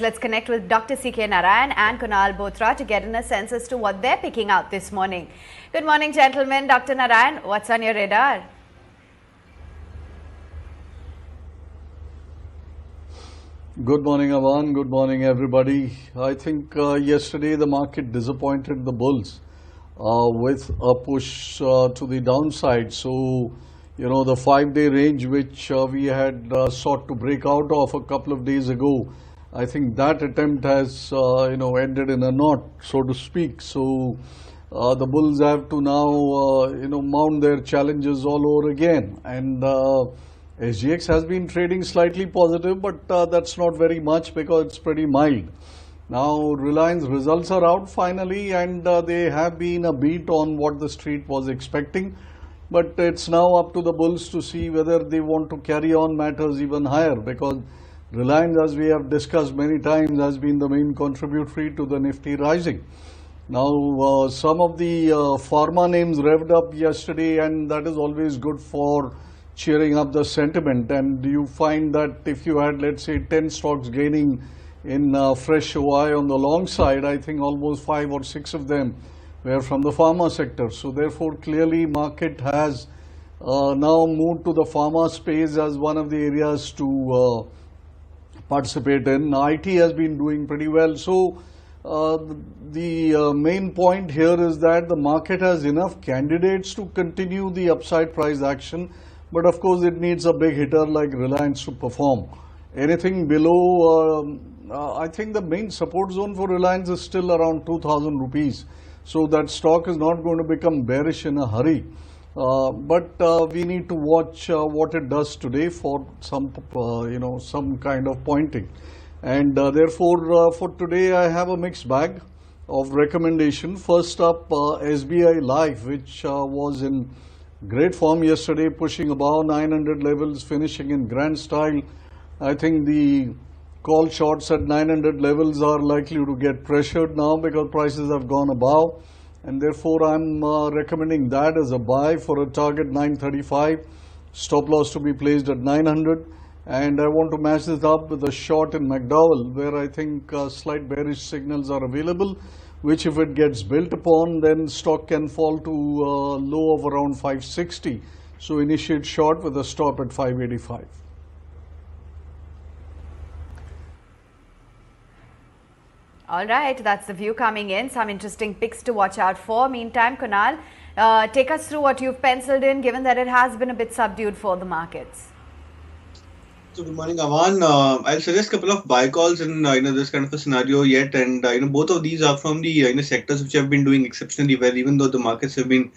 Let's connect with Dr. C.K. Narayan and Kunal Bothra to get in a sense as to what they're picking out this morning. Good morning, gentlemen. Dr. Narayan, what's on your radar? Good morning, Avan. Good morning, everybody. I think yesterday the market disappointed the bulls with a push to the downside. So, the 5-day range which we had sought to break out of a couple of days ago, I think that attempt has, ended in a knot, so to speak. So, the bulls have to now, mount their challenges all over again. And SGX has been trading slightly positive, but that's not very much because it's pretty mild. Now, Reliance results are out finally, and they have been a beat on what the street was expecting. But it's now up to the bulls to see whether they want to carry on matters even higher, because Reliance, as we have discussed many times, has been the main contributory to the Nifty rising. Now, some of the pharma names revved up yesterday, and that is always good for cheering up the sentiment. And you find that if you had, let's say, 10 stocks gaining in fresh OI on the long side, I think almost 5 or 6 of them were from the pharma sector. So therefore, clearly market has now moved to the pharma space as one of the areas to participate in. IT has been doing pretty well. So the main point here is that the market has enough candidates to continue the upside price action. But of course, it needs a big hitter like Reliance to perform. Anything below, I think the main support zone for Reliance is still around 2,000 rupees. So that stock is not going to become bearish in a hurry. But we need to watch what it does today for some, some kind of pointing. And therefore, for today, I have a mixed bag of recommendation. First up, SBI Life, which was in great form yesterday, pushing above 900 levels, finishing in grand style. I think the call shorts at 900 levels are likely to get pressured now because prices have gone above. And therefore, I'm recommending that as a buy for a target 935, stop loss to be placed at 900. And I want to match this up with a short in McDowell, where I think slight bearish signals are available, which if it gets built upon, then stock can fall to low of around 560. So initiate short with a stop at 585. All right, that's the view coming in. Some interesting picks to watch out for. Meantime, Kunal, take us through what you've penciled in, given that it has been a bit subdued for the markets. So good morning, Avan. I'll suggest a couple of buy calls in this kind of a scenario yet, and both of these are from the sectors which have been doing exceptionally well, even though the markets have been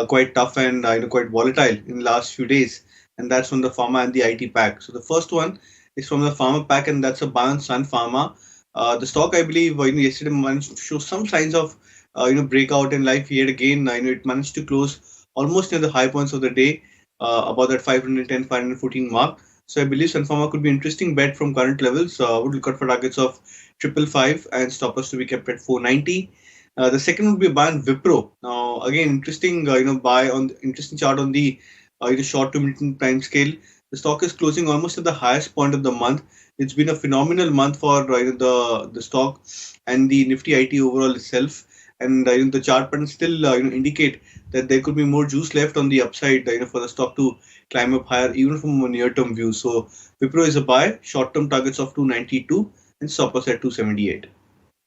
quite tough and quite volatile in the last few days. And that's from the pharma and the IT pack. So the first one is from the pharma pack, and that's a buy on Sun Pharma. The stock, I believe, yesterday managed to show some signs of breakout in life yet again. It managed to close almost near the high points of the day, about that 510, 514 mark. So I believe Sun Pharma could be an interesting bet from current levels. Would look out for targets of 555 and stop loss to be kept at 490. The second would be a buy on Wipro. Now again, interesting buy on the interesting chart on the short to mid time scale. The stock is closing almost at the highest point of the month. It's been a phenomenal month for the stock and the Nifty IT overall itself. And the chart patterns still indicate that there could be more juice left on the upside for the stock to climb up higher, even from a near-term view. So Wipro is a buy, short-term targets of 292 and stop loss at 278.